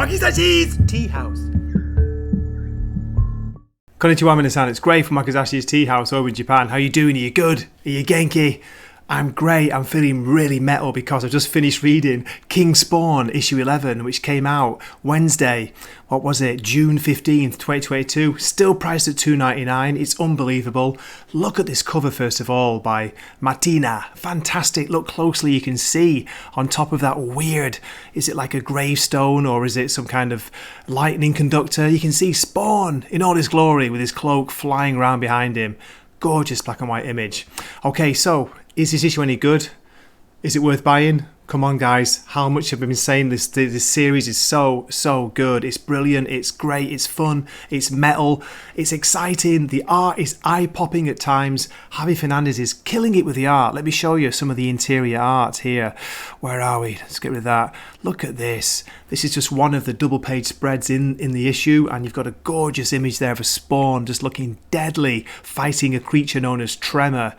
Wakizashi's Tea House. Konnichiwa minasan, it's Gray from Wakizashi's Tea House over in Japan. How you doing? Are you good? Are you genki? I'm great. I'm feeling really metal because I've just finished reading King Spawn issue 11, which came out Wednesday. What was it? June 15th, 2022. Still priced at $2.99. It's unbelievable. Look at this cover first of all by Martina. Fantastic. Look closely. You can see on top of that weird, is it like a gravestone or is it some kind of lightning conductor? You can see Spawn in all his glory with his cloak flying around behind him. Gorgeous black and white image. Okay, so is this issue any good? Is it worth buying? Come on guys, how much have I been saying this series is so good. It's brilliant, it's great, it's fun, it's metal, it's exciting, the art is eye-popping at times. Javi Fernandez is killing it with the art. Let me show you some of the interior art here. Where are we? Let's get rid of that. Look at this. This is just one of the double page spreads in the issue, and you've got a gorgeous image there of a Spawn just looking deadly, fighting a creature known as Tremor.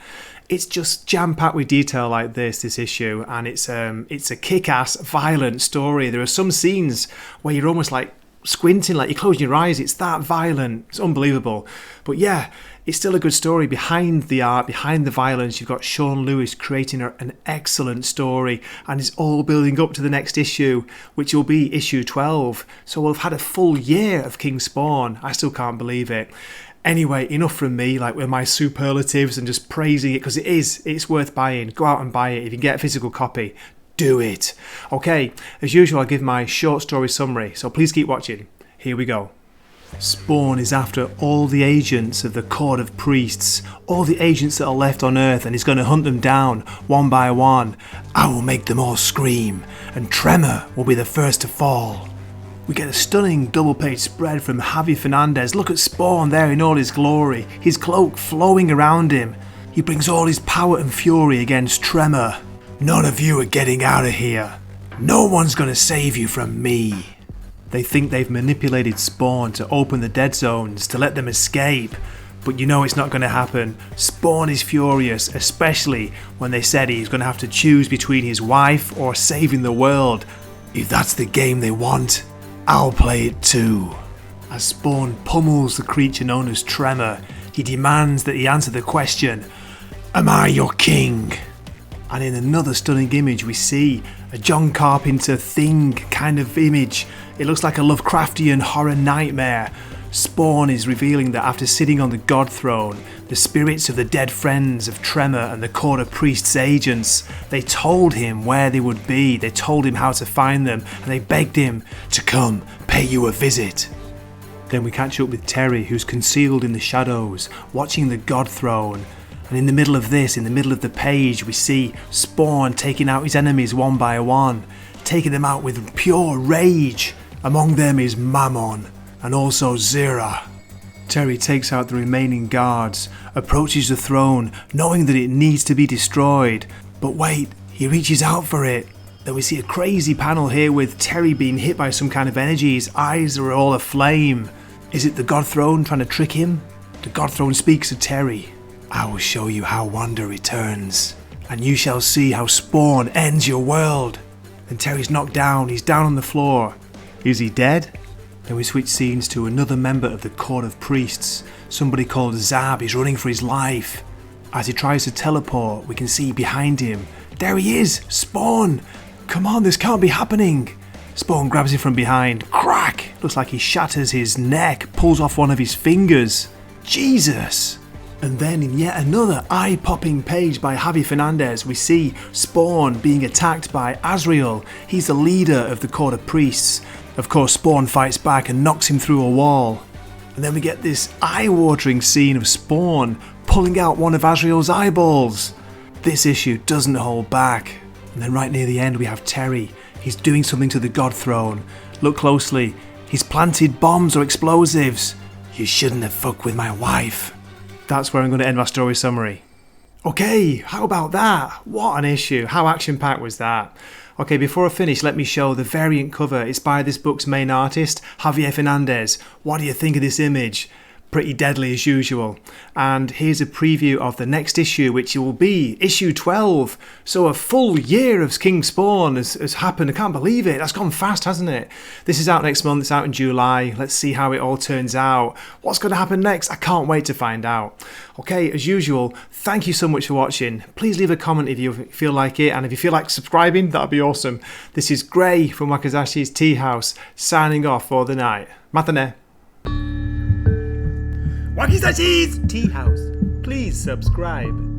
It's just jam-packed with detail like this issue, and it's a kick-ass, violent story. There are some scenes where you're almost like squinting, like you're closing your eyes. It's that violent. It's unbelievable. But yeah, it's still a good story. Behind the art, behind the violence, you've got Sean Lewis creating an excellent story, and it's all building up to the next issue, which will be issue 12. So we'll have had a full year of King Spawn. I still can't believe it. Anyway, enough from me, like with my superlatives and just praising it, because it's worth buying. Go out and buy it. If you can get a physical copy, do it. Okay, as usual, I'll give my short story summary, so please keep watching. Here we go. Spawn is after all the agents of the Court of Priests, all the agents that are left on Earth, and he's going to hunt them down one by one. I will make them all scream, and Tremor will be the first to fall. We get a stunning double-page spread from Javi Fernandez. Look at Spawn there in all his glory, his cloak flowing around him. He brings all his power and fury against Tremor. None of you are getting out of here. No one's gonna save you from me. They think they've manipulated Spawn to open the dead zones to let them escape. But you know it's not going to happen. Spawn is furious, especially when they said he's going to have to choose between his wife or saving the world. If that's the game they want, I'll play it too. As Spawn pummels the creature known as Tremor, he demands that he answer the question, am I your king? And in another stunning image we see a John Carpenter Thing kind of image. It looks like a Lovecraftian horror nightmare. Spawn is revealing that after sitting on the Godthrone, the spirits of the dead friends of Tremor and the Court of Priests agents, they told him where they would be, they told him how to find them, and they begged him to come pay you a visit. Then we catch up with Terry, who's concealed in the shadows, watching the Godthrone. And in the middle of this, in the middle of the page, we see Spawn taking out his enemies one by one, taking them out with pure rage. Among them is Mammon, and also Zira. Terry takes out the remaining guards, approaches the throne, knowing that it needs to be destroyed. But wait, he reaches out for it. Then we see a crazy panel here with Terry being hit by some kind of energy. His eyes are all aflame. Is it the Godthrone trying to trick him? The Godthrone speaks to Terry. I will show you how wonder returns, and you shall see how Spawn ends your world. Then Terry's knocked down, he's down on the floor. Is he dead? Then we switch scenes to another member of the Court of Priests. Somebody called Zab is running for his life. As he tries to teleport, we can see behind him. There he is! Spawn! Come on, this can't be happening! Spawn grabs him from behind. Crack! Looks like he shatters his neck, pulls off one of his fingers. Jesus! And then in yet another eye-popping page by Javi Fernandez, we see Spawn being attacked by Azrael. He's the leader of the Court of Priests. Of course, Spawn fights back and knocks him through a wall. And then we get this eye-watering scene of Spawn pulling out one of Azrael's eyeballs. This issue doesn't hold back. And then right near the end we have Terry. He's doing something to the Godthrone. Look closely. He's planted bombs or explosives. You shouldn't have fucked with my wife. That's where I'm going to end my story summary. Okay, how about that? What an issue. How action-packed was that? Okay, before I finish, let me show the variant cover. It's by this book's main artist, Javier Fernandez. What do you think of this image? pretty deadly as usual. And here's a preview of the next issue, which will be issue 12. So a full year of King Spawn has happened. I can't believe it. That's gone fast, hasn't it? This is out next month. It's out in July. Let's see how it all turns out. What's going to happen next? I can't wait to find out. Okay, as usual, thank you so much for watching. Please leave a comment if you feel like it, and if you feel like subscribing, that'd be awesome. This is Gray from Wakazashi's Tea House, signing off for the night. Matane. Wakazashi's Tea House. Please subscribe.